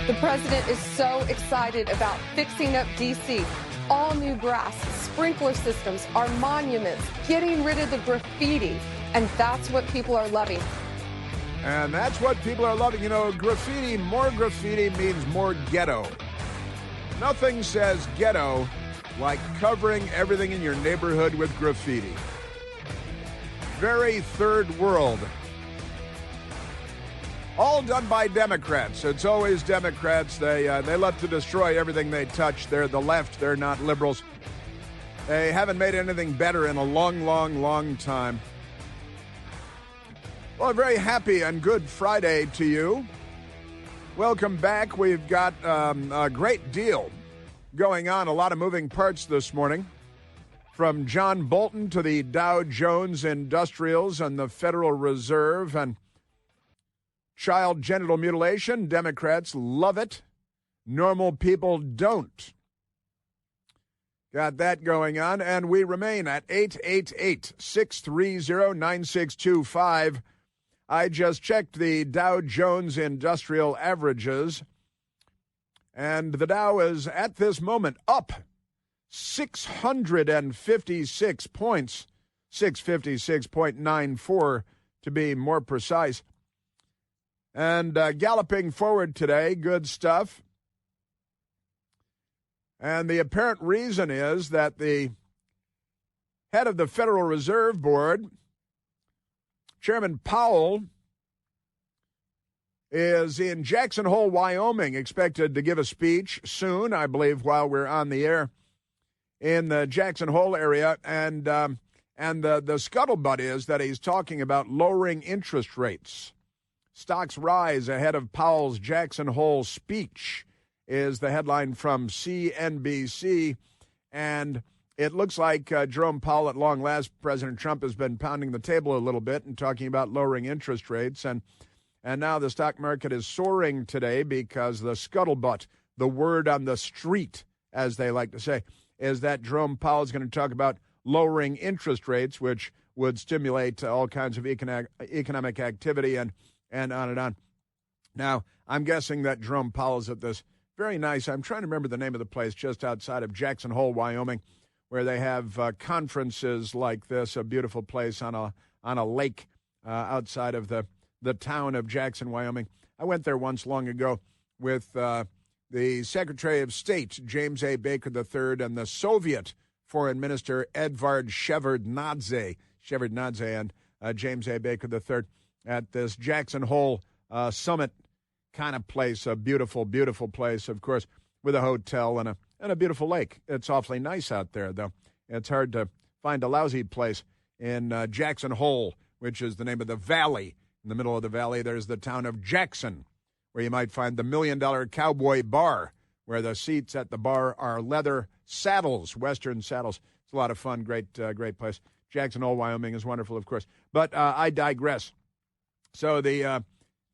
The president is so excited about fixing up D.C. All new grass, sprinkler systems, our monuments, getting rid of the graffiti. And that's what people are loving. And that's what people are loving. You know, graffiti, more graffiti means more ghetto. Nothing says ghetto like covering everything in your neighborhood with graffiti. Very third world. All done by Democrats. It's always Democrats. They love to destroy everything they touch. They're the left. They're not liberals. They haven't made anything better in a long, long, long time. Well, a very happy and good Friday to you. Welcome back. We've got a great deal going on, a lot of moving parts this morning. From John Bolton to the Dow Jones Industrials and the Federal Reserve and child genital mutilation. Democrats love it. Normal people don't. Got that going on. And we remain at 888-630-9625. I just checked the Dow Jones Industrial averages, and the Dow is at this moment up 656 points, 656.94 to be more precise. And galloping forward today, good stuff. And the apparent reason is that the head of the Federal Reserve Board, Chairman Powell, is in Jackson Hole, Wyoming, expected to give a speech soon, I believe, while we're on the air in the Jackson Hole area. And the scuttlebutt is that he's talking about lowering interest rates. Stocks rise ahead of Powell's Jackson Hole speech is the headline from CNBC. And it looks like Jerome Powell, at long last, President Trump has been pounding the table a little bit and talking about lowering interest rates. And now the stock market is soaring today because the scuttlebutt, the word on the street, as they like to say, is that Jerome Powell is going to talk about lowering interest rates, which would stimulate all kinds of economic activity and on and on. Now, I'm guessing that Jerome Powell is at this very nice, I'm trying to remember the name of the place just outside of Jackson Hole, Wyoming, where they have conferences like this, a beautiful place on a lake outside of the town of Jackson, Wyoming. I went there once long ago with the Secretary of State, James A. Baker III, and the Soviet Foreign Minister, Edvard Shevardnadze, and James A. Baker III at this Jackson Hole summit kind of place, a beautiful, beautiful place, of course, with a hotel and a beautiful lake. It's awfully nice out there, though. It's hard to find a lousy place in Jackson Hole, which is the name of the valley. In the middle of the valley, there's the town of Jackson, where you might find the $1 Million Cowboy Bar, where the seats at the bar are leather saddles, Western saddles. It's a lot of fun, great place. Jackson Hole, Wyoming is wonderful, of course. But I digress. So the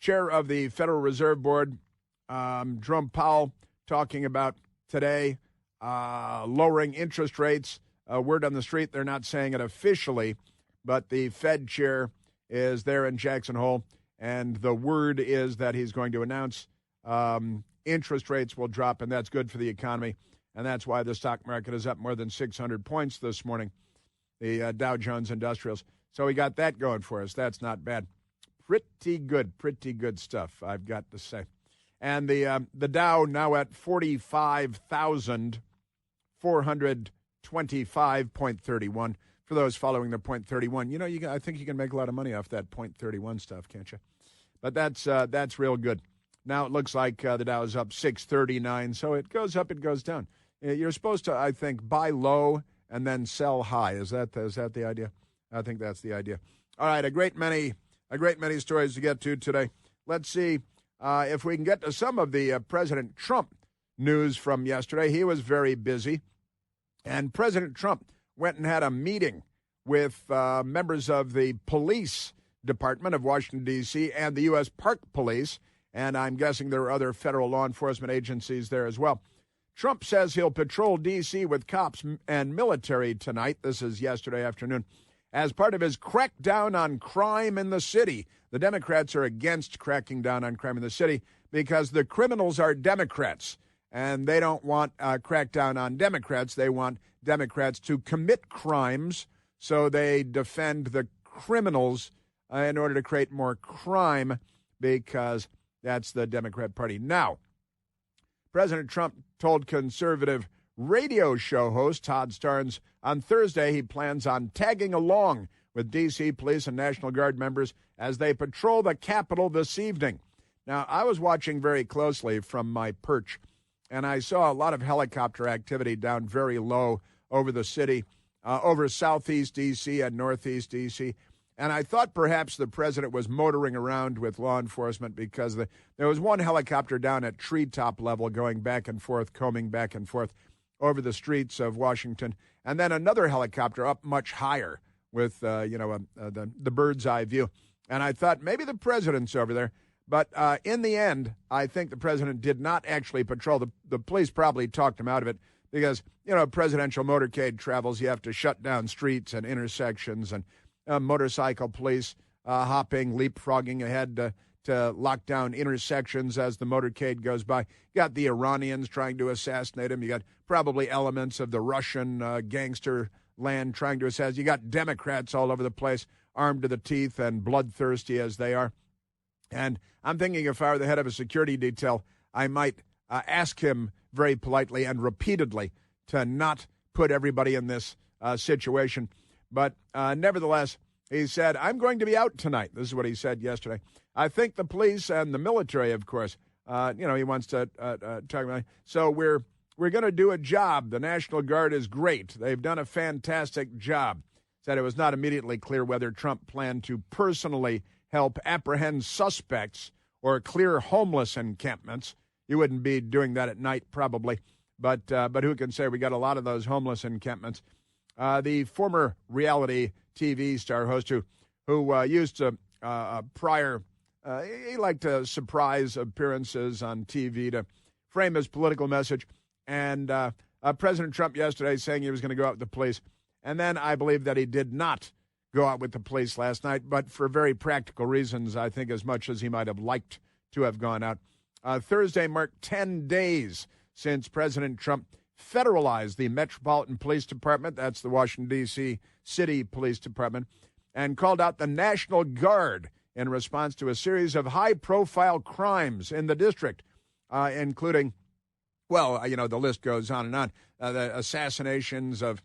chair of the Federal Reserve Board, Jerome Powell, talking about today lowering interest rates. Word on the street, they're not saying it officially, but the Fed chair is there in Jackson Hole, and the word is that he's going to announce interest rates will drop, and that's good for the economy, and that's why the stock market is up more than 600 points this morning, the Dow Jones Industrials. So we got that going for us. That's not bad. Pretty good stuff, I've got to say. And the Dow now at 45,425.31. For those following the .31, you know, I think you can make a lot of money off that .31 stuff, can't you? But that's real good. Now it looks like the Dow is up 639, so it goes up, it goes down. You're supposed to, I think, buy low and then sell high. Is that the idea? I think that's the idea. All right, a great many stories to get to today. Let's see if we can get to some of the President Trump news from yesterday. He was very busy, and President Trump went and had a meeting with members of the police department of Washington, D.C., and the U.S. Park Police, and I'm guessing there are other federal law enforcement agencies there as well. Trump says he'll patrol D.C. with cops and military tonight. This is yesterday afternoon. as part of his crackdown on crime in the city. The Democrats are against cracking down on crime in the city because the criminals are Democrats, and they don't want a crackdown on Democrats. They want Democrats to commit crimes, so they defend the criminals in order to create more crime, because that's the Democrat Party. Now, President Trump told conservative radio show host Todd Starnes on Thursday he plans on tagging along with D.C. police and National Guard members as they patrol the Capitol this evening. Now, I was watching very closely from my perch, and I saw a lot of helicopter activity down very low over the city, over southeast D.C. and northeast D.C., and I thought perhaps the president was motoring around with law enforcement because there was one helicopter down at treetop level going back and forth, combing back and forth over the streets of Washington, and then another helicopter up much higher with, the bird's eye view. And I thought maybe the president's over there. But in the end, I think the president did not actually patrol. The police probably talked him out of it because, presidential motorcade travels, you have to shut down streets and intersections, and motorcycle police hopping, leapfrogging ahead to lock down intersections as the motorcade goes by. You got the Iranians trying to assassinate him. You got probably elements of the Russian gangster land trying to assassinate. You got Democrats all over the place, armed to the teeth and bloodthirsty as they are. And I'm thinking if I were the head of a security detail, I might ask him very politely and repeatedly to not put everybody in this situation. But nevertheless, he said, I'm going to be out tonight. This is what he said yesterday. I think the police and the military, of course, he wants to talk about it. So we're going to do a job. The National Guard is great. They've done a fantastic job. Said it was not immediately clear whether Trump planned to personally help apprehend suspects or clear homeless encampments. You wouldn't be doing that at night, probably. But who can say? We got a lot of those homeless encampments. The former reality TV star host who used to prior, he liked to surprise appearances on TV to frame his political message. And President Trump yesterday saying he was going to go out with the police. And then I believe that he did not go out with the police last night, but for very practical reasons, I think as much as he might have liked to have gone out. Thursday marked 10 days since President Trump federalized the Metropolitan Police Department, that's the Washington, D.C. City Police Department, and called out the National Guard in response to a series of high-profile crimes in the district, including, the list goes on and on, the assassinations of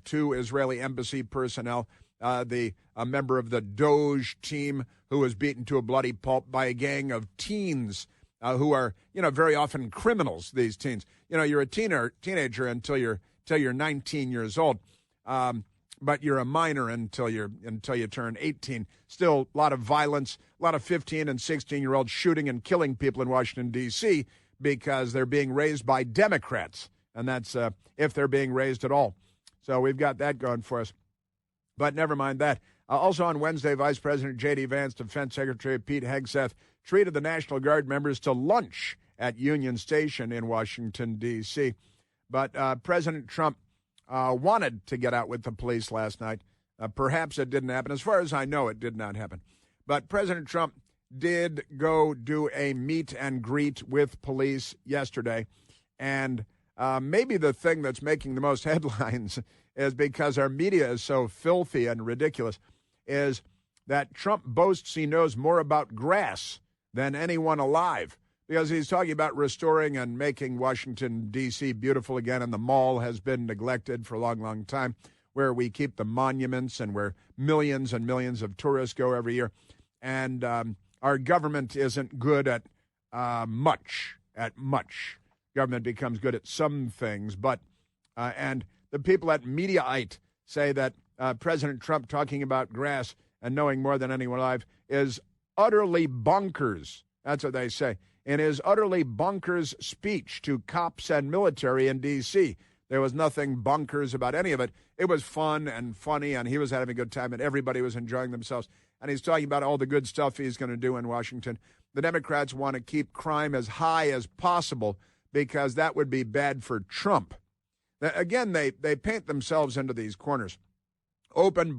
two Israeli embassy personnel, a member of the Doge team who was beaten to a bloody pulp by a gang of teens who are, very often criminals, these teens. You're a teenager until you're 19 years old, but you're a minor until you turn 18. Still, a lot of violence, a lot of 15 and 16-year-olds shooting and killing people in Washington, D.C. because they're being raised by Democrats, and that's if they're being raised at all. So we've got that going for us. But never mind that. Also on Wednesday, Vice President J.D. Vance, Defense Secretary Pete Hegseth treated the National Guard members to lunch at Union Station in Washington, D.C. But President Trump wanted to get out with the police last night. Perhaps it didn't happen. As far as I know, it did not happen. But President Trump did go do a meet and greet with police yesterday. And maybe the thing that's making the most headlines is because our media is so filthy and ridiculous, is that Trump boasts he knows more about grass than anyone alive, because he's talking about restoring and making Washington, D.C. beautiful again, and the mall has been neglected for a long, long time, where we keep the monuments and where millions and millions of tourists go every year. And our government isn't good at much. Government becomes good at some things, but and the people at Mediaite say that President Trump talking about grass and knowing more than anyone alive is utterly bonkers. That's what they say. In his utterly bonkers speech to cops and military in D.C., there was nothing bonkers about any of it. It was fun and funny, and he was having a good time, and everybody was enjoying themselves. And he's talking about all the good stuff he's going to do in Washington. The Democrats want to keep crime as high as possible because that would be bad for Trump. Again, they paint themselves into these corners. open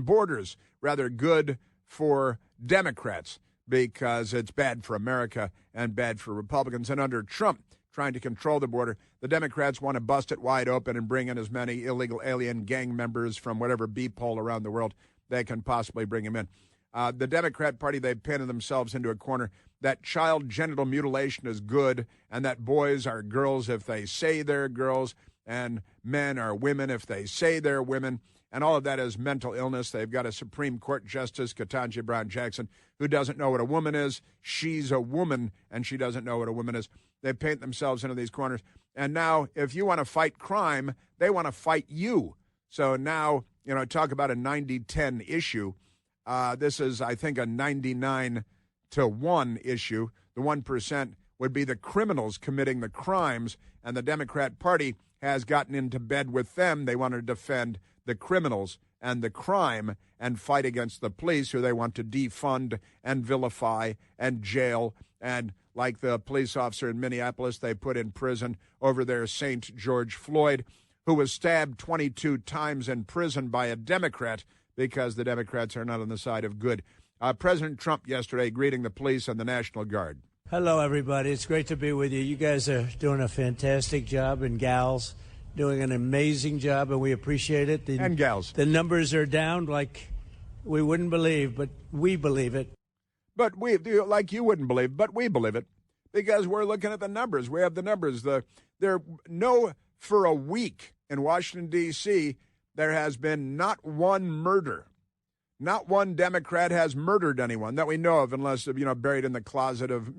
borders, rather good for Democrats because it's bad for America and bad for Republicans. And under Trump trying to control the border, the Democrats want to bust it wide open and bring in as many illegal alien gang members from whatever beephole around the world they can possibly bring them in. The Democrat Party, they've painted themselves into a corner that child genital mutilation is good and that boys are girls if they say they're girls and men are women if they say they're women. And all of that is mental illness. They've got a Supreme Court Justice, Ketanji Brown Jackson, who doesn't know what a woman is. She's a woman, and she doesn't know what a woman is. They paint themselves into these corners. And now, if you want to fight crime, they want to fight you. So now, talk about a 90-10 issue. This is, I think, a 99-1 issue. The 1% would be the criminals committing the crimes, and the Democrat Party has gotten into bed with them. They want to defend the criminals and the crime and fight against the police who they want to defund and vilify and jail. And like the police officer in Minneapolis they put in prison over there, St. George Floyd, who was stabbed 22 times in prison by a Democrat because the Democrats are not on the side of good. President Trump yesterday greeting the police and the National Guard. Hello, everybody. It's great to be with you. You guys are doing a fantastic job, and gals doing an amazing job, and we appreciate it. And gals. The numbers are down like we wouldn't believe, but we believe it. But like you wouldn't believe, but we believe it because we're looking at the numbers. We have the numbers. For a week in Washington, D.C., there has been not one murder. Not one Democrat has murdered anyone that we know of, unless, buried in the closet of,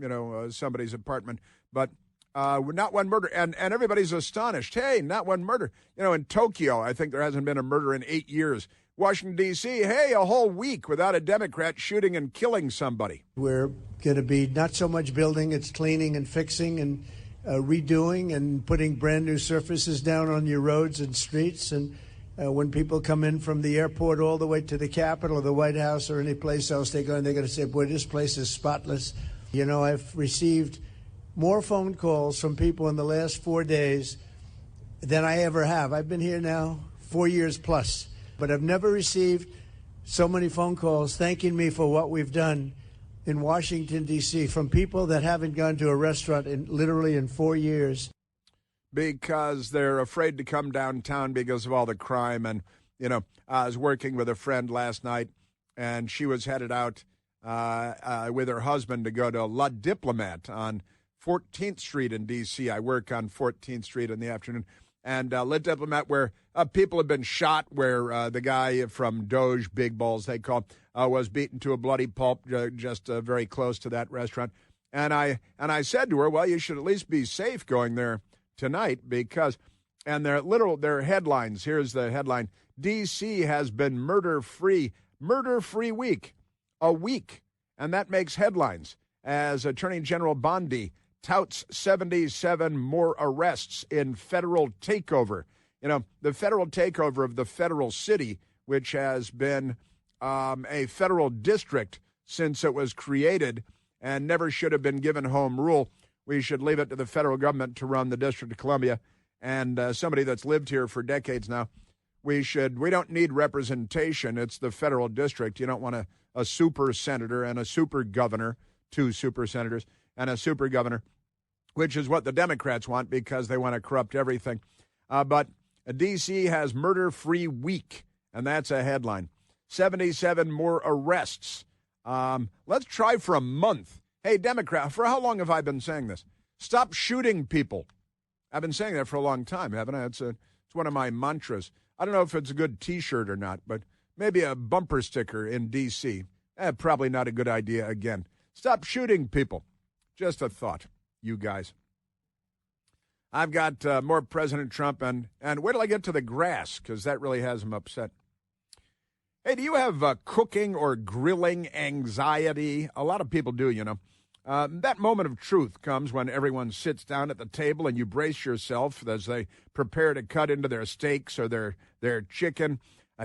somebody's apartment. But not one murder. And everybody's astonished. Hey, not one murder. In Tokyo, I think there hasn't been a murder in 8 years. Washington, D.C., hey, a whole week without a Democrat shooting and killing somebody. We're going to be not so much building, it's cleaning and fixing and redoing and putting brand new surfaces down on your roads and streets. And when people come in from the airport all the way to the Capitol or the White House or any place else they go, and they're going to say, boy, this place is spotless. I've received more phone calls from people in the last 4 days than I ever have. I've been here now 4 years plus, but I've never received so many phone calls thanking me for what we've done in Washington, D.C., from people that haven't gone to a restaurant literally in 4 years. Because they're afraid to come downtown because of all the crime. And, I was working with a friend last night, and she was headed out with her husband to go to La Diplomat on 14th Street in D.C. I work on 14th Street in the afternoon. And La Diplomat, where people have been shot, where the guy from Doge, Big Balls, they call, was beaten to a bloody pulp just very close to that restaurant. And I said to her, well, you should at least be safe going there tonight because, and their headlines, here's the headline, D.C. has been murder-free week, a week. And that makes headlines as Attorney General Bondi touts 77 more arrests in federal takeover. The federal takeover of the federal city, which has been a federal district since it was created and never should have been given home rule. We should leave it to the federal government to run the District of Columbia. And somebody that's lived here for decades now, we don't need representation. It's the federal district. You don't want a super senator and a super governor, 2 super senators and a super governor, which is what the Democrats want because they want to corrupt everything. But D.C. has murder-free week, and that's a headline. 77 more arrests. Let's try for a month. Hey, Democrat, for how long have I been saying this? Stop shooting people. I've been saying that for a long time, haven't I? It's one of my mantras. I don't know if it's a good T-shirt or not, but maybe a bumper sticker in D.C. Probably not a good idea again. Stop shooting people. Just a thought, you guys. I've got more President Trump, and wait till I get to the grass, because that really has him upset. Hey, do you have cooking or grilling anxiety? A lot of people do, That moment of truth comes when everyone sits down at the table and you brace yourself as they prepare to cut into their steaks or their chicken.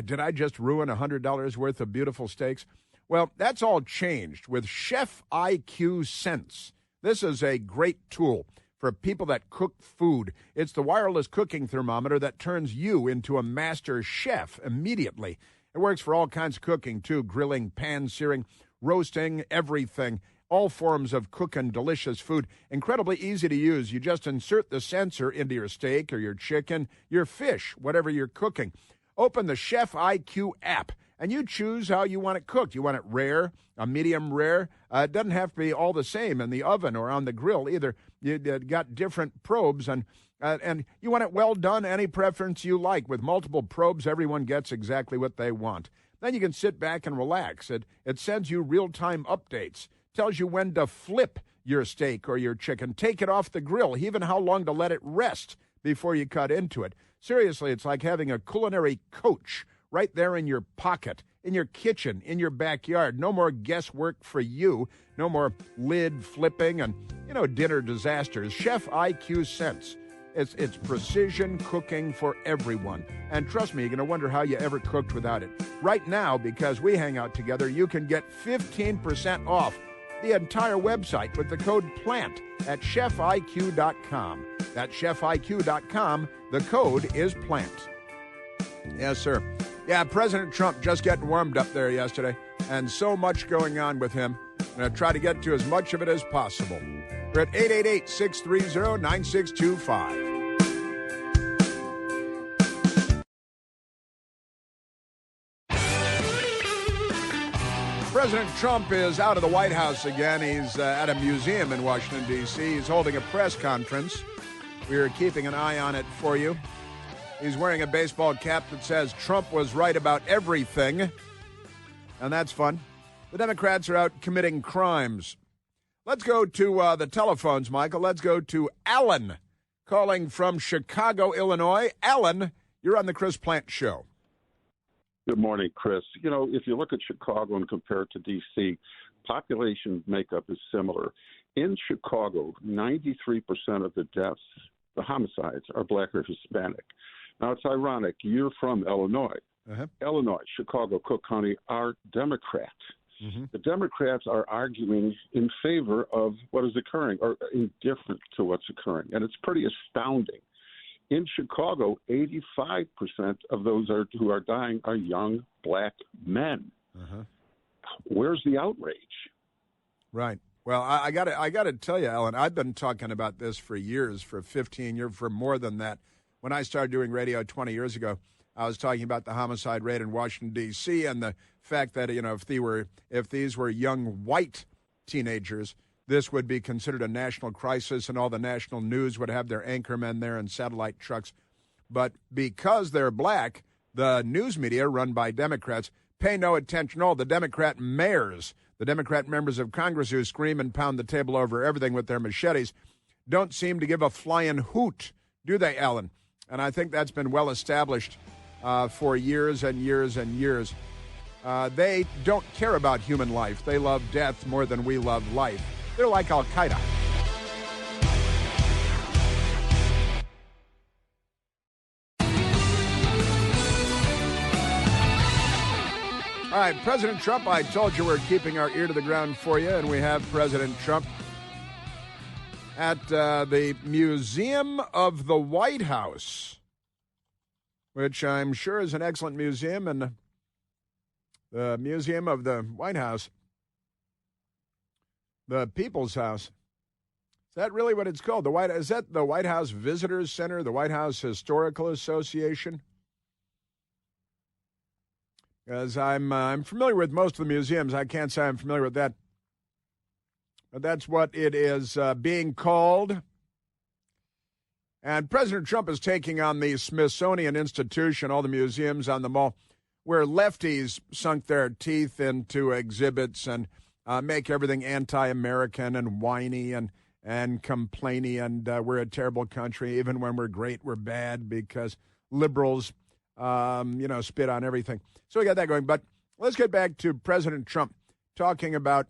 Did I just ruin $100 worth of beautiful steaks? Well, that's all changed with Chef IQ Sense. This is a great tool for people that cook food. It's the wireless cooking thermometer that turns you into a master chef immediately. It works for all kinds of cooking, too, grilling, pan-searing, roasting, everything. All forms of cooking delicious food. Incredibly easy to use. You just insert the sensor into your steak or your chicken, your fish, whatever you're cooking. Open the Chef IQ app, and you choose how you want it cooked. You want it rare, a medium rare. It doesn't have to be all the same in the oven or on the grill either. You got different probes, and you want it well done, any preference you like. With multiple probes, everyone gets exactly what they want. Then you can sit back and relax. It sends you real-time updates, tells you when to flip your steak or your chicken, take it off the grill, even how long to let it rest before you cut into it. Seriously, it's like having a culinary coach right there in your pocket, in your kitchen, in your backyard. No more guesswork for you. No more lid flipping and, dinner disasters. Chef IQ Sense. It's precision cooking for everyone. And trust me, you're going to wonder how you ever cooked without it. Right now, because we hang out together, you can get 15% off the entire website with the code PLANT at chefiq.com. That's chefiq.com. The code is PLANT. Yes, sir. Yeah, President Trump just getting warmed up there yesterday, and so much going on with him. I'm going to try to get to as much of it as possible. We're at 888-630-9625. President Trump is out of the White House again. He's at a museum in Washington, D.C. He's holding a press conference. We are keeping an eye on it for you. He's wearing a baseball cap that says Trump was right about everything, and that's fun. The Democrats are out committing crimes. Let's go to the telephones, Michael. Let's go to Alan, calling from Chicago, Illinois. Alan, you're on the Chris Plant Show. Good morning, Chris. If you look at Chicago and compare it to D.C., population makeup is similar. In Chicago, 93% of the deaths, the homicides, are black or Hispanic. Now, it's ironic. You're from Illinois. Illinois, Chicago, Cook County are Democrats. The Democrats are arguing in favor of what is occurring or indifferent to what's occurring, and it's pretty astounding. In Chicago, 85% of those who are dying are young black men. Where's the outrage? Right. Well, I got to tell you, Alan, I've been talking about this for years, for 15 years, for more than that. When I started doing radio 20 years ago, I was talking about the homicide rate in Washington, D.C., and the fact that, if these were young white teenagers, this would be considered a national crisis, and all the national news would have their anchormen there and satellite trucks. But because they're black, the news media, run by Democrats, pay no attention. All the Democrat mayors, the Democrat members of Congress who scream and pound the table over everything with their machetes, don't seem to give a flying hoot, do they, Alan? And I think that's been well established for years and years and years. They don't care about human life. They love death more than we love life. They're like Al-Qaeda. All right, President Trump, I told you we're keeping our ear to the ground for you, and we have President Trump at the Museum of the White House, which I'm sure is an excellent museum, and the Museum of the White House, the People's House. Is that really what it's called? Is that the White House Visitors Center, the White House Historical Association? Because I'm familiar with most of the museums. I can't say I'm familiar with that. But that's what it is being called. And President Trump is taking on the Smithsonian Institution, all the museums on the mall, where lefties sunk their teeth into exhibits and make everything anti-American and whiny and complainy, and we're a terrible country. Even when we're great, we're bad because liberals, spit on everything. So we got that going. But let's get back to President Trump talking about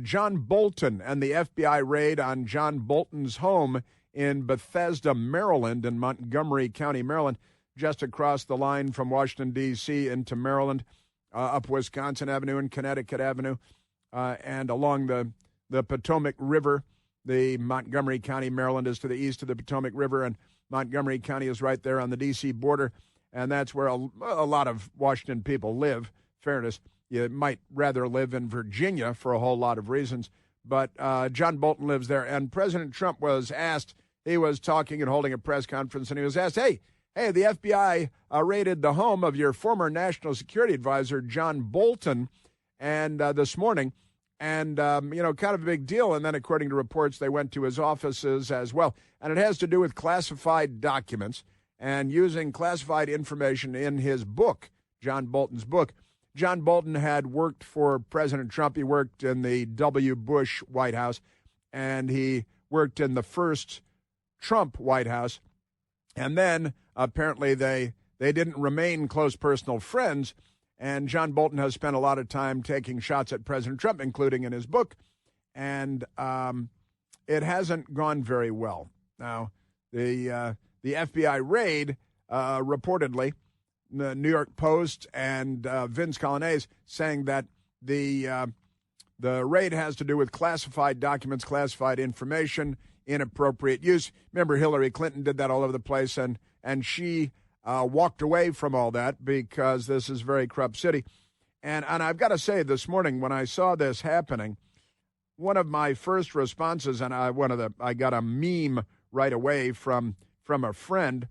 John Bolton and the FBI raid on John Bolton's home in Bethesda, Maryland, in Montgomery County, Maryland, just across the line from Washington, D.C. into Maryland, up Wisconsin Avenue and Connecticut Avenue, and along the Potomac River The Montgomery County, Maryland, is to the east of the Potomac River, and Montgomery County is right there on the D.C. border, and that's where a lot of Washington people live. Fairness, you might rather live in Virginia for a whole lot of reasons, but John Bolton lives there, and President Trump was asked, he was talking and holding a press conference, and he was asked, hey, the FBI raided the home of your former national security advisor, John Bolton, and this morning, and, kind of a big deal. And then, according to reports, they went to his offices as well. And it has to do with classified documents and using classified information in his book, John Bolton's book. John Bolton had worked for President Trump. He worked in the W. Bush White House, and he worked in the first Trump White House. And then, apparently, they didn't remain close personal friends. And John Bolton has spent a lot of time taking shots at President Trump, including in his book. And it hasn't gone very well. Now, the FBI raid, reportedly, the New York Post and Vince Colonnese saying that the raid has to do with classified documents, classified information, inappropriate use. Remember, Hillary Clinton did that all over the place, and she walked away from all that because this is a very corrupt city. And I've got to say, this morning when I saw this happening, one of my first responses, and I got a meme right away from a friend,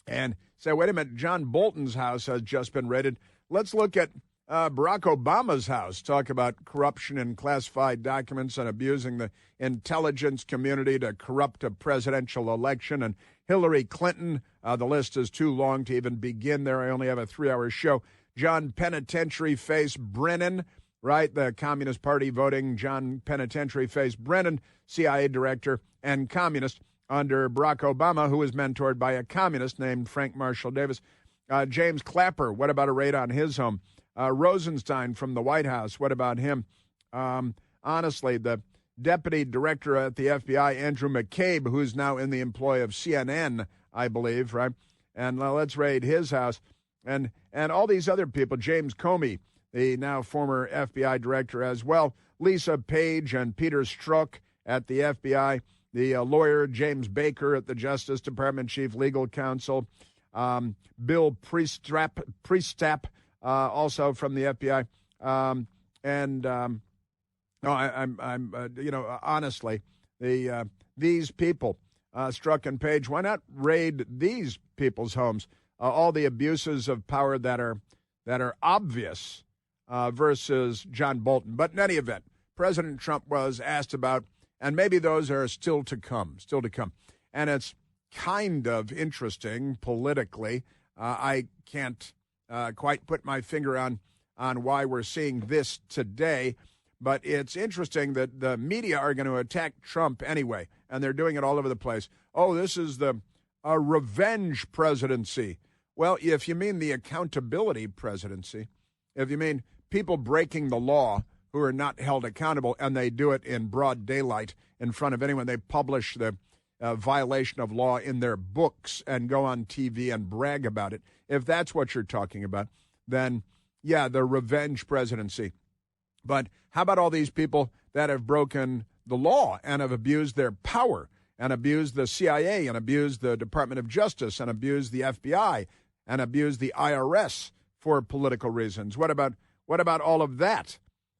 and say, wait a minute, John Bolton's house has just been raided. Let's look at Barack Obama's house. Talk about corruption in classified documents and abusing the intelligence community to corrupt a presidential election. And Hillary Clinton, the list is too long to even begin there. I only have a 3-hour show. John Penitentiary Face Brennan, right? The Communist Party voting John Penitentiary Face Brennan, CIA director and communist under Barack Obama, who was mentored by a communist named Frank Marshall Davis. James Clapper, what about a raid on his home? Rosenstein from the White House, what about him? Honestly, the deputy director at the FBI, Andrew McCabe, who's now in the employ of CNN, I believe, right? And let's raid his house. And all these other people, James Comey, the now former FBI director as well, Lisa Page and Peter Strzok at the FBI, the lawyer James Baker at the Justice Department, chief legal counsel, Bill Priestap, also from the FBI, honestly, these people, Strzok and Page, why not raid these people's homes? All the abuses of power that are obvious versus John Bolton. But in any event, President Trump was asked about, and maybe those are still to come. And it's kind of interesting politically. I can't quite put my finger on why we're seeing this today, but it's interesting that the media are going to attack Trump anyway, and they're doing it all over the place. Oh, this is a revenge presidency. Well, if you mean the accountability presidency, if you mean people breaking the law who are not held accountable, and they do it in broad daylight in front of anyone, they publish the violation of law in their books and go on TV and brag about it. If that's what you're talking about, then, yeah, the revenge presidency. But how about all these people that have broken the law and have abused their power and abused the CIA and abused the Department of Justice and abused the FBI and abused the IRS for political reasons? What about all of that?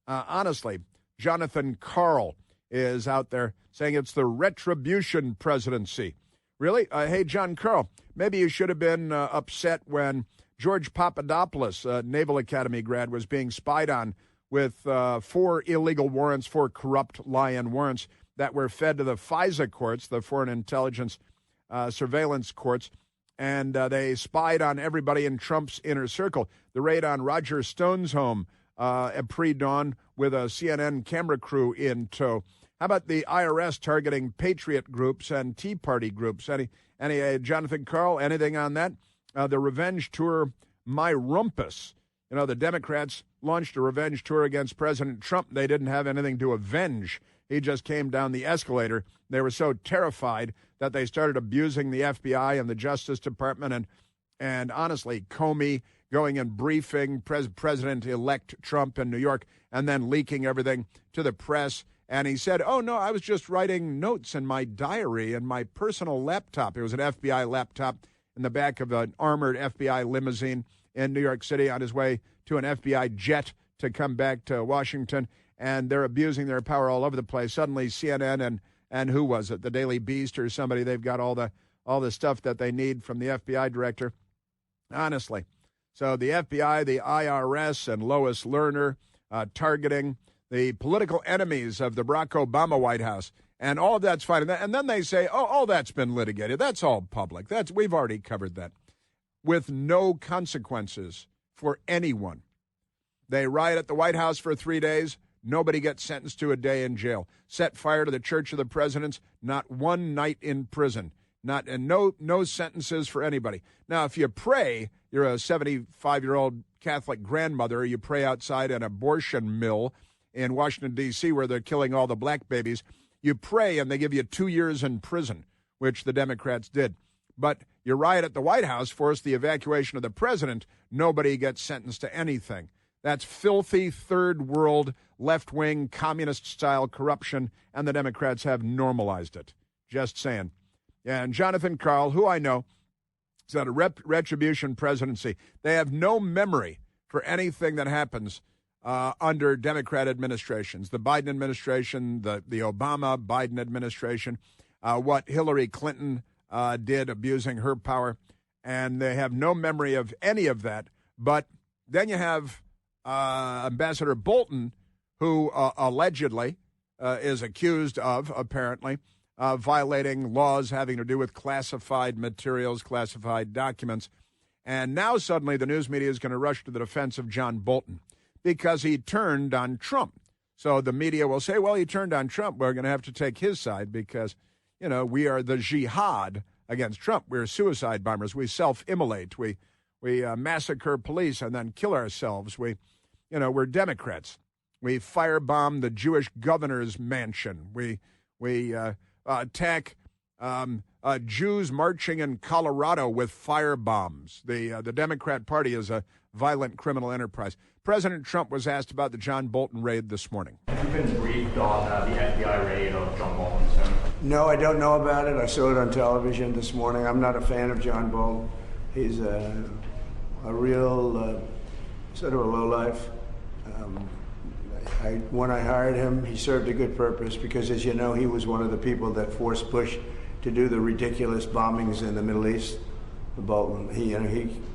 Honestly, Jonathan Karl is out there saying it's the retribution presidency. Really? Hey, John Karl, maybe you should have been upset when George Papadopoulos, a Naval Academy grad, was being spied on with 4 illegal warrants, 4 corrupt lie-in warrants that were fed to the FISA courts, the Foreign Intelligence Surveillance Courts, and they spied on everybody in Trump's inner circle. The raid on Roger Stone's home at pre-dawn with a CNN camera crew in tow. How about the IRS targeting patriot groups and Tea Party groups? Any Jonathan Karl, anything on that? The revenge tour, My Rumpus. You know, the Democrats launched a revenge tour against President Trump. They didn't have anything to avenge. He just came down the escalator. They were so terrified that they started abusing the FBI and the Justice Department and honestly, Comey going and briefing President-elect Trump in New York and then leaking everything to the press And he said, oh, no, I was just writing notes in my diary and my personal laptop. It was an FBI laptop in the back of an armored FBI limousine in New York City on his way to an FBI jet to come back to Washington. And they're abusing their power all over the place. Suddenly CNN and who was it, the Daily Beast or somebody, they've got all the stuff that they need from the FBI director. Honestly. So the FBI, the IRS, and Lois Lerner targeting the political enemies of the Barack Obama White House. And all of that's fine. And then they say, oh, that's been litigated. That's all public. We've already covered that. With no consequences for anyone. They riot at the White House for 3 days. Nobody gets sentenced to a day in jail. Set fire to the Church of the Presidents. Not one night in prison. No sentences for anybody. Now, if you pray, you're a 75-year-old Catholic grandmother, you pray outside an abortion mill in Washington, D.C., where they're killing all the black babies. You pray, and they give you 2 years in prison, which the Democrats did. But you riot at the White House, force the evacuation of the president, nobody gets sentenced to anything. That's filthy third world, left-wing, communist-style corruption, and the Democrats have normalized it. Just saying. And Jonathan Karl, who I know, is on a retribution presidency. They have no memory for anything that happens under Democrat administrations. The Biden administration, the Obama-Biden administration, what Hillary Clinton did, abusing her power. And they have no memory of any of that. But then you have Ambassador Bolton, who allegedly is accused of, apparently, violating laws having to do with classified materials, classified documents. And now suddenly the news media is going to rush to the defense of John Bolton because he turned on Trump. So the media will say, well, he turned on Trump. We're going to have to take his side because, we are the jihad against Trump. We're suicide bombers. We self-immolate. We massacre police and then kill ourselves. We're Democrats. We firebomb the Jewish governor's mansion. We attack Jews marching in Colorado with fire bombs. The Democrat Party is a violent criminal enterprise. President Trump was asked about the John Bolton raid this morning. Have you been briefed on the FBI raid of John Bolton's home? No, I don't know about it. I saw it on television this morning. I'm not a fan of John Bolton. He's a real sort of a lowlife. When I hired him, he served a good purpose because, as you know, he was one of the people that forced Bush to do the ridiculous bombings in the Middle East. Bolton,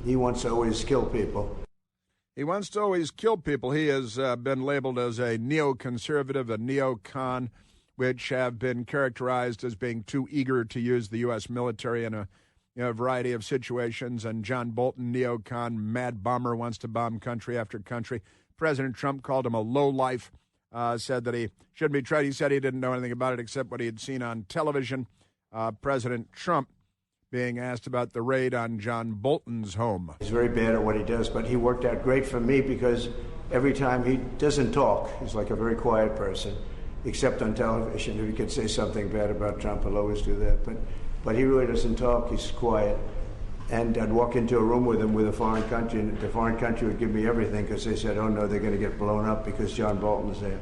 he wants to always kill people. He wants to always kill people. He has been labeled as a neoconservative, a neocon, which have been characterized as being too eager to use the U.S. military in a variety of situations. And John Bolton, neocon, mad bomber, wants to bomb country after country. President Trump called him a lowlife, said that he shouldn't be tried. He said he didn't know anything about it except what he had seen on television. President Trump being asked about the raid on John Bolton's home. He's very bad at what he does, but he worked out great for me because every time he doesn't talk, he's like a very quiet person, except on television. If he could say something bad about Trump, he'll always do that. But he really doesn't talk. He's quiet. And I'd walk into a room with him with a foreign country, and the foreign country would give me everything because they said, oh, no, they're going to get blown up because John Bolton's there.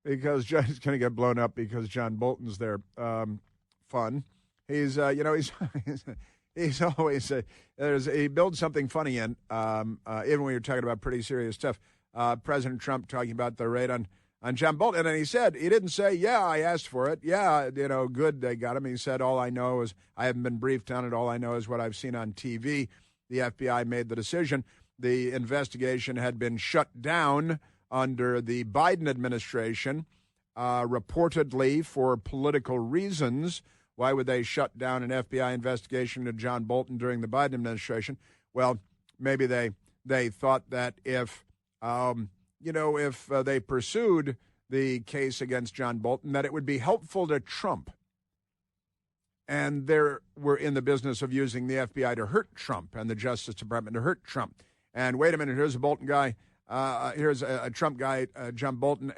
Because John's going to get blown up because John Bolton's there. Fun. He's always he builds something funny in, even when you're talking about pretty serious stuff. President Trump talking about the raid on John Bolton, and he didn't say, yeah, I asked for it. Yeah, good, they got him. He said, all I know is I haven't been briefed on it. All I know is what I've seen on TV. The FBI made the decision. The investigation had been shut down under the Biden administration, reportedly for political reasons. Why would they shut down an FBI investigation into John Bolton during the Biden administration? Well, maybe they thought that if they pursued the case against John Bolton, that it would be helpful to Trump. And they were in the business of using the FBI to hurt Trump and the Justice Department to hurt Trump. And wait a minute, here's a Bolton guy, here's a Trump guy, John Bolton,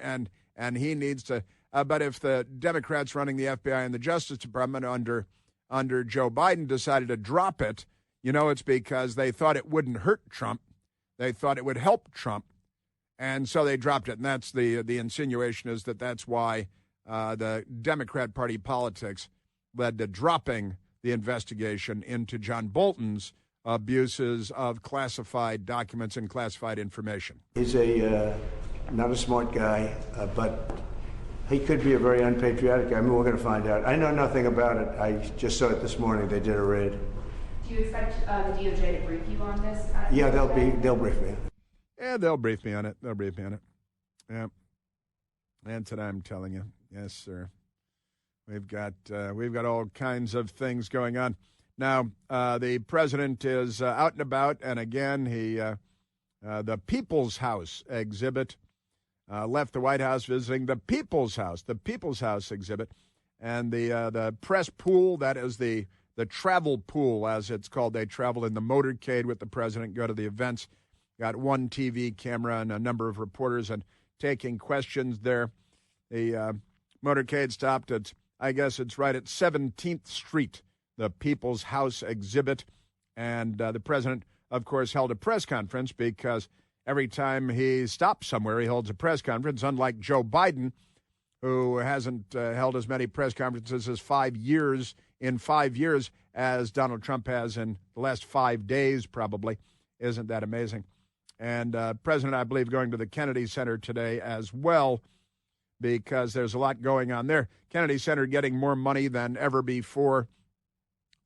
and he needs to. But if the Democrats running the FBI and the Justice Department under Joe Biden decided to drop it, it's because they thought it wouldn't hurt Trump. They thought it would help Trump. And so they dropped it, and that's the insinuation is that's why the Democrat Party politics led to dropping the investigation into John Bolton's abuses of classified documents and classified information. He's not a smart guy, but he could be a very unpatriotic guy. I mean, we're going to find out. I know nothing about it. I just saw it this morning. They did a raid. Do you expect the DOJ to brief you on this? Yeah, they'll brief me. Yeah, they'll brief me on it. Yeah, that's what I'm telling you. Yes, sir. We've got all kinds of things going on now. The president is out and about, and again, the People's House exhibit left the White House visiting the People's House exhibit, and the press pool, that is the travel pool, as it's called. They travel in the motorcade with the president, go to the events. Got one TV camera and a number of reporters and taking questions there. The motorcade stopped at, I guess it's right at 17th Street, the People's House exhibit. And the president, of course, held a press conference because every time he stops somewhere, he holds a press conference, unlike Joe Biden, who hasn't held as many press conferences as 5 years as Donald Trump has in the last 5 days, probably. Isn't that amazing? And President, I believe, going to the Kennedy Center today as well, because there's a lot going on there. Kennedy Center getting more money than ever before,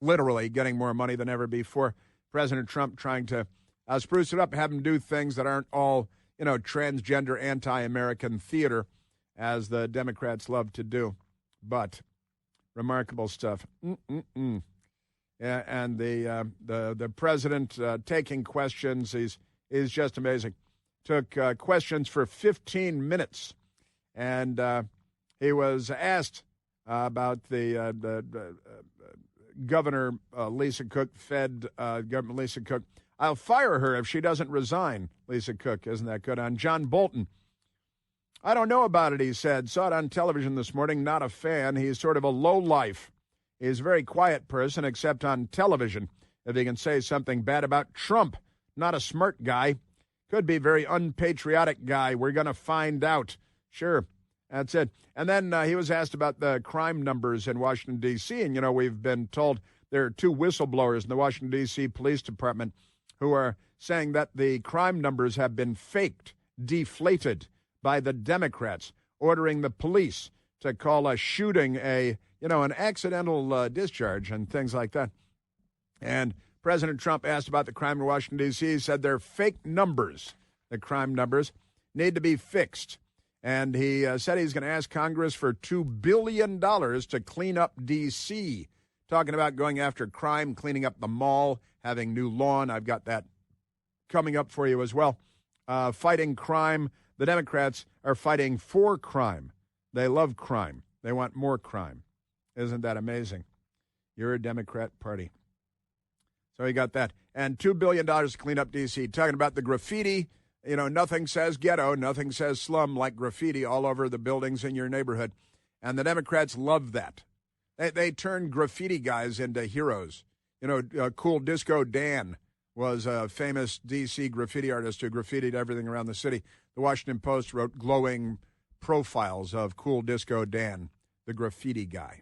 literally getting more money than ever before. President Trump trying to spruce it up, have him do things that aren't all, transgender, anti-American theater, as the Democrats love to do. But remarkable stuff. Yeah, and the president taking questions is just amazing. Took questions for 15 minutes, and he was asked about the Governor Lisa Cook, Fed Government Lisa Cook. I'll fire her if she doesn't resign, Lisa Cook. Isn't that good? On John Bolton. I don't know about it, he said. Saw it on television this morning. Not a fan. He's sort of a lowlife. He's a very quiet person, except on television. If he can say something bad about Trump, not a smart guy. Could be very unpatriotic guy. We're going to find out. Sure, that's it. And then he was asked about the crime numbers in Washington, D.C. And, we've been told there are two whistleblowers in the Washington, D.C. Police Department who are saying that the crime numbers have been faked, deflated by the Democrats, ordering the police to call a shooting an accidental discharge and things like that. And President Trump asked about the crime in Washington, D.C. He said they're fake numbers. The crime numbers need to be fixed. And he said he's going to ask Congress for $2 billion to clean up D.C., talking about going after crime, cleaning up the mall, having new lawn. I've got that coming up for you as well. Fighting crime. The Democrats are fighting for crime. They love crime. They want more crime. Isn't that amazing? You're a Democrat party. So you got that. And $2 billion to clean up D.C. Talking about the graffiti. Nothing says ghetto, nothing says slum like graffiti all over the buildings in your neighborhood. And the Democrats love that. They turn graffiti guys into heroes. Cool Disco Dan was a famous D.C. graffiti artist who graffitied everything around the city. The Washington Post wrote glowing profiles of Cool Disco Dan, the graffiti guy.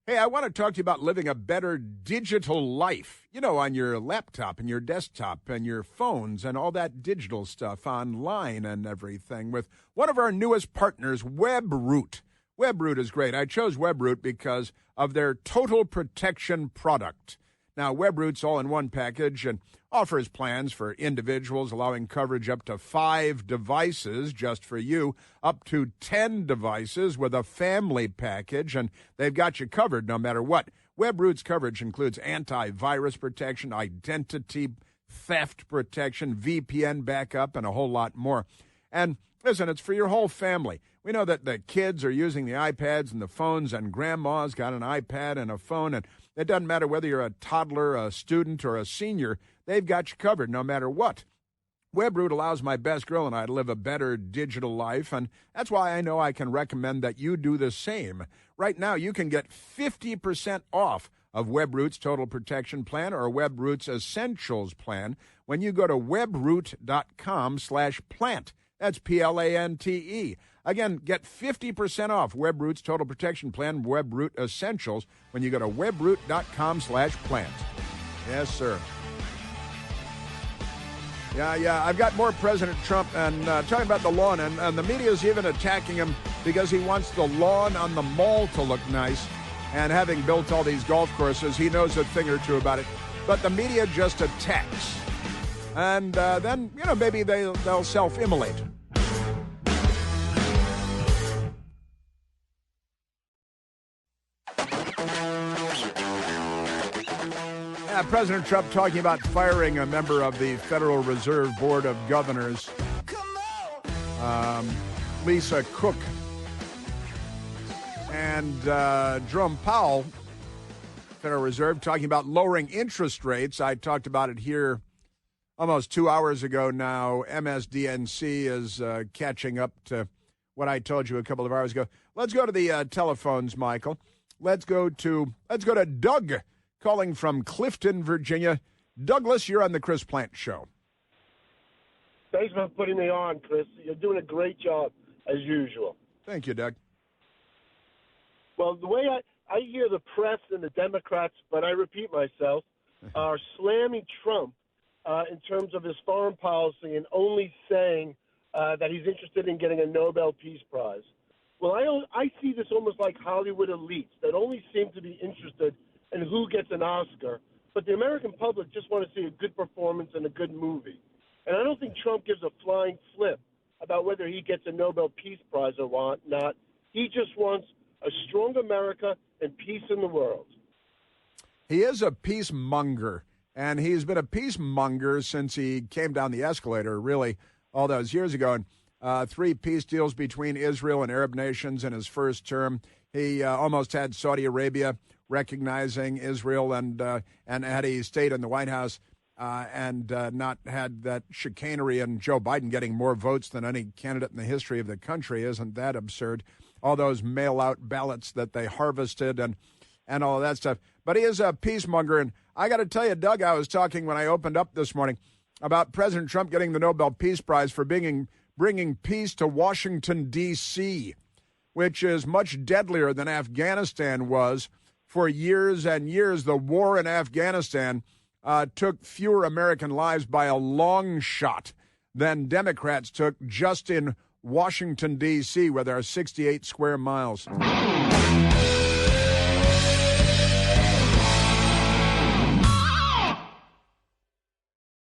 Hey, I want to talk to you about living a better digital life, on your laptop and your desktop and your phones and all that digital stuff online and everything with one of our newest partners, WebRoot. WebRoot is great. I chose WebRoot because of their total protection product. Now, WebRoot's all in one package and offers plans for individuals, allowing coverage up to 5 devices just for you, up to 10 devices with a family package, and they've got you covered no matter what. WebRoot's coverage includes antivirus protection, identity theft protection, VPN backup, and a whole lot more. And listen, it's for your whole family. We know that the kids are using the iPads and the phones, and grandma's got an iPad and a phone, and it doesn't matter whether you're a toddler, a student, or a senior, they've got you covered no matter what. WebRoot allows my best girl and I to live a better digital life, and that's why I know I can recommend that you do the same. Right now, you can get 50% off of WebRoot's Total Protection Plan or WebRoot's Essentials Plan when you go to webroot.com/plant. That's PLANTE. Again, get 50% off WebRoot's Total Protection Plan, WebRoot Essentials, when you go to webroot.com/plant. Yes, sir. Yeah. I've got more President Trump and talking about the lawn, and the media is even attacking him because he wants the lawn on the mall to look nice. And having built all these golf courses, he knows a thing or two about it. But the media just attacks. And then, maybe they'll self-immolate. President Trump talking about firing a member of the Federal Reserve Board of Governors, Lisa Cook, and Jerome Powell, Federal Reserve, talking about lowering interest rates. I talked about it here almost 2 hours ago now. MSDNC is catching up to what I told you a couple of hours ago. Let's go to the telephones, Michael. Let's go to Doug, calling from Clifton, Virginia. Douglas, you're on the Chris Plant Show. Thanks for putting me on, Chris. You're doing a great job, as usual. Thank you, Doug. Well, the way I hear the press and the Democrats, but I repeat myself, are slamming Trump in terms of his foreign policy and only saying that he's interested in getting a Nobel Peace Prize. Well, I see this almost like Hollywood elites that only seem to be interested in who gets an Oscar, but the American public just want to see a good performance and a good movie. And I don't think Trump gives a flying flip about whether he gets a Nobel Peace Prize or not. He just wants a strong America and peace in the world. He is a peacemonger, and he's been a peacemonger since he came down the escalator, really, all those years ago. And 3 peace deals between Israel and Arab nations in his first term. He almost had Saudi Arabia recognizing Israel, and had he stayed in the White House and not had that chicanery and Joe Biden getting more votes than any candidate in the history of the country. Isn't that absurd? All those mail-out ballots that they harvested and all of that stuff. But he is a peacemonger, and I got to tell you, Doug, I was talking when I opened up this morning about President Trump getting the Nobel Peace Prize for bringing peace to Washington, D.C., which is much deadlier than Afghanistan was. For years and years, the war in Afghanistan took fewer American lives by a long shot than Democrats took just in Washington, D.C., where there are 68 square miles.